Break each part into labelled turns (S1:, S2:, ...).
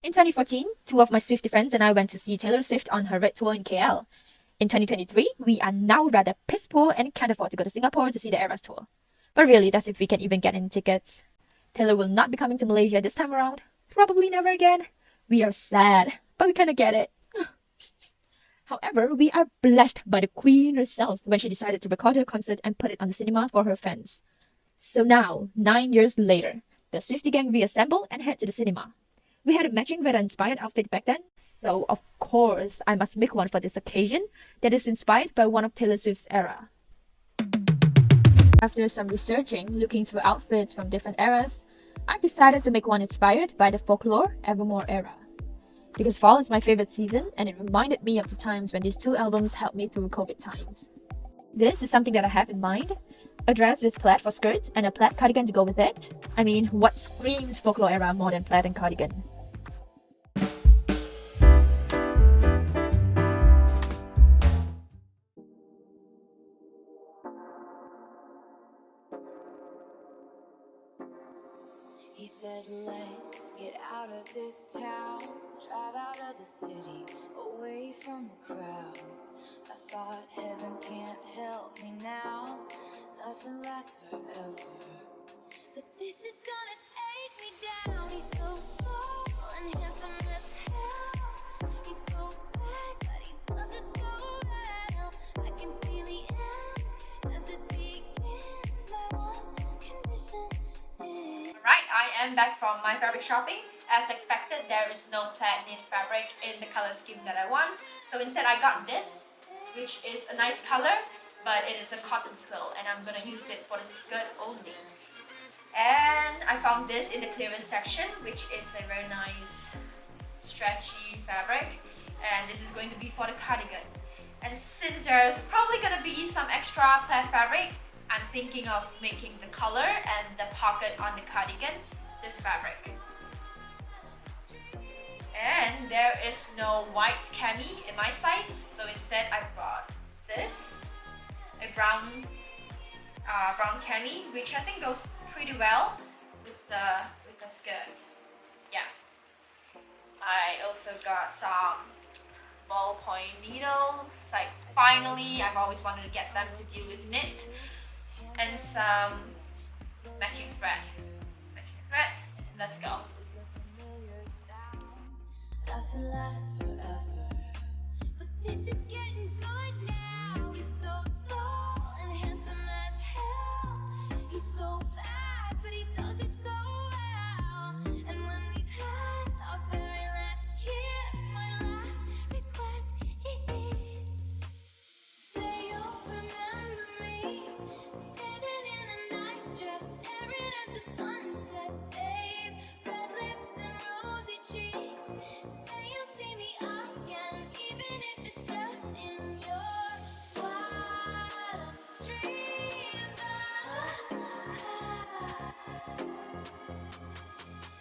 S1: In 2014, two of my Swiftie friends and I went to see Taylor Swift on her Red Tour in KL. In 2023, we are now rather piss poor and can't afford to go to Singapore to see the Eras Tour. But really, that's if we can even get any tickets. Taylor will not be coming to Malaysia this time around. Probably never again. We are sad, but we kinda get it. However, we are blessed by the Queen herself when she decided to record her concert and put it on the cinema for her fans. So now, 9 years later, the Swiftie gang reassemble and head to the cinema. We had a matching weather-inspired outfit back then, so of course I must make one for this occasion that is inspired by one of Taylor Swift's era. After some researching, looking through outfits from different eras, I decided to make one inspired by the Folklore Evermore era. Because fall is my favorite season and it reminded me of the times when these two albums helped me through COVID times. This is something that I have in mind. A dress with plaid for skirts and a plaid cardigan to go with it. I mean, what screams folklore era more than plaid and cardigan?
S2: He said, let's get out of this town, drive out of the city, away from the crowds. I thought heaven can't help me now, nothing lasts forever. But this is gonna take me down. He's so tall and handsome as hell. He's so bad, but he does it so well. I can see the end as it begins. My one condition is...
S1: Alright, I am back from my fabric shopping. As expected, there is no plaid knit fabric in the color scheme that I want. So instead I got this, which is a nice color, but it is a cotton twill and I'm gonna use it for the skirt only. And I found this in the clearance section, which is a very nice stretchy fabric, and this is going to be for the cardigan. And since there's probably gonna be some extra plaid fabric, I'm thinking of making the collar and the pocket on the cardigan this fabric. And there is no white cami in my size, so instead I bought this, a brown cami, which I think goes pretty well with the skirt. Yeah. I also got some ballpoint needles. Like finally, I've always wanted to get them to deal with knit, and some matching thread. Let's go.
S2: Nothing lasts forever, but this is getting good now. He's so tall and handsome as hell. He's so bad, but he does it so well. And when we've had our very last kiss, my last request is, say you'll remember me, standing in a nice dress, staring at the sunset, babe. Red lips and rosy cheeks. Say you'll see me again, even if it's just in your wildest dreams.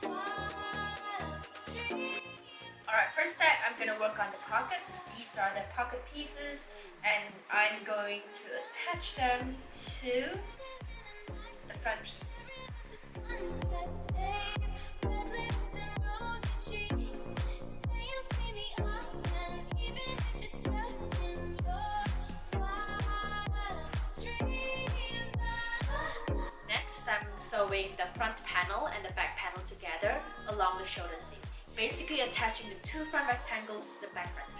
S2: Wildest dreams.
S1: Alright, first step, I'm gonna work on the pockets. These are the pocket pieces, and I'm going to attach them to the front piece.
S2: Sunset, babe. Red lips and rosy cheeks. Say you'll see me again, even if it's just in your wildest dreams.
S1: Next, I'm sewing the front panel and the back panel together along the shoulder seam. Basically attaching the two front rectangles to the back rectangle.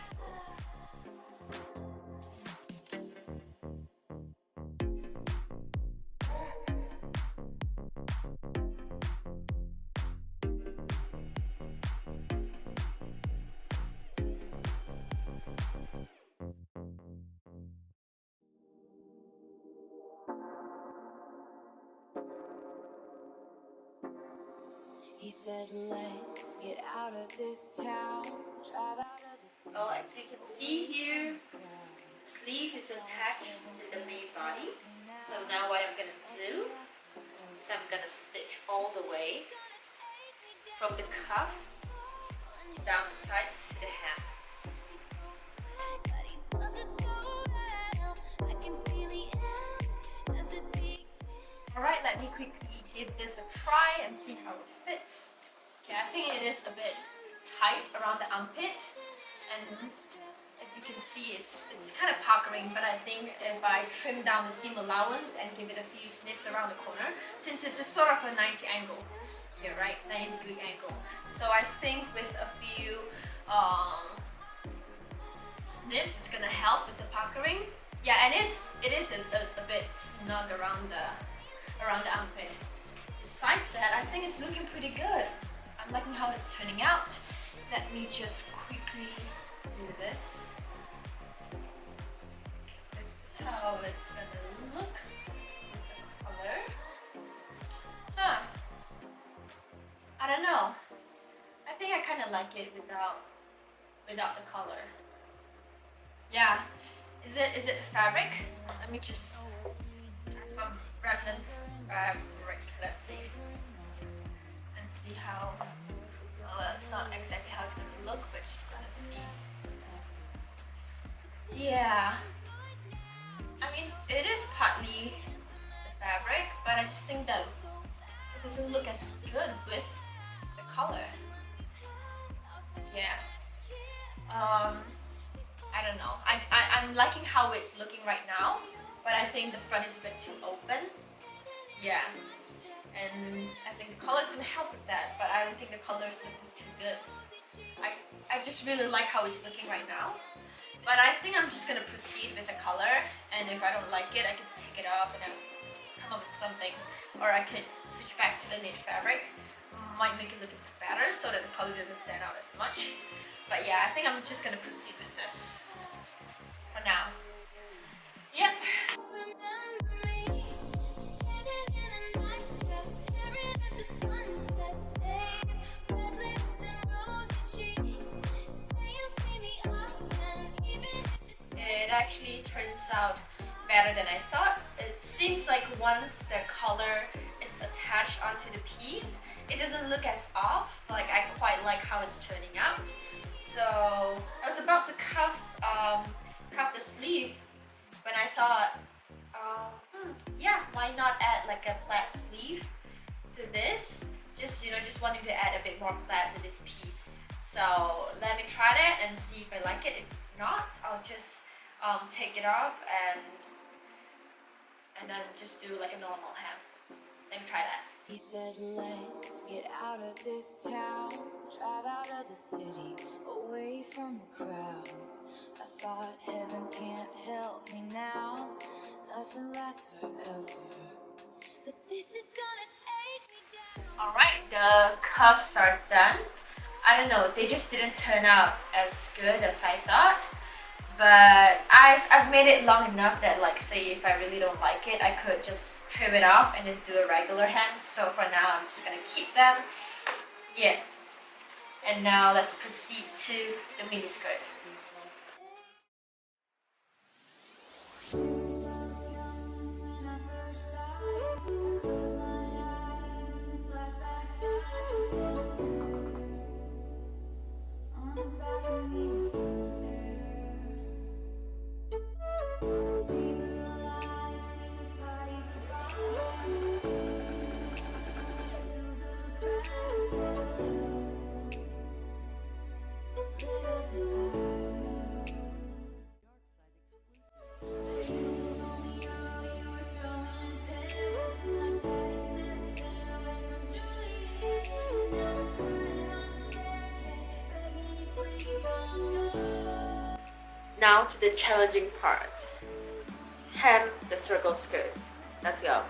S2: He said, let's get out of this town, drive out of the city.
S1: So as you can see here, the sleeve is attached to the main body. So now what I'm gonna do is I'm gonna stitch all the way from the cuff down the sides to the hem. Alright, let me quickly give this a try and see how it fits. Okay, I think it is a bit tight around the armpit, and if you can see, it's kind of puckering, but I think if I trim down the seam allowance and give it a few snips around the corner, since it's a sort of a 90 angle here, right, 90-degree angle, so I think with a few snips, it's gonna help with the puckering. Yeah, and it is a bit snug around the armpit. Besides that, I think it's looking pretty good. I'm liking how it's turning out. Let me just quickly do this. This is how it's gonna look with the color. Huh. I don't know. I think I kind of like it without the color. Yeah. Is it fabric? Let me just have some remnant fabric. Let's see. And see how. Well, that's not exactly how it's gonna look, but just gonna see. Yeah. I mean, it is partly the fabric, but I just think that it doesn't look as good with the color. Yeah. I don't know. I'm liking how it's looking right now, but I think the front is a bit too open. Yeah. And I think the color is gonna help with that, but I don't think the color is looking too good. I just really like how it's looking right now. But I think I'm just gonna proceed with the color, and if I don't like it, I can take it off and then come up with something. Or I could switch back to the knit fabric. Might make it look a bit better so that the color doesn't stand out as much. But yeah, I think I'm just gonna proceed with this for now. Yep.
S2: Remember me, standing in a nice dress, staring at the sunset, babe. Red lips and rosy cheeks. Say you'll see me again, even if it's
S1: It actually turns out better than I thought. It seems like once the color is attached onto the piece, it doesn't look as off. Like, I quite like how it's turning out. So I was about to cuff the sleeve when I thought, yeah, why not add like a plaid sleeve to this? Just wanting to add a bit more plaid to this piece. So let me try that and see if I like it. If not, I'll just take it off and then just do like a normal hem. Let me try that.
S2: He said, let's get out of this town, drive out of the city, away from the crowds. I thought heaven can't help me now, nothing lasts forever, but this is gonna take me down.
S1: Alright, the cuffs are done. I don't know, they just didn't turn out as good as I thought. But I've made it long enough that, like, say if I really don't like it, I could just trim it off and then do a regular hem. So for now, I'm just gonna keep them. Yeah. And now let's proceed to the mini skirt. Now to the challenging part. Hem the circle skirt. Let's go.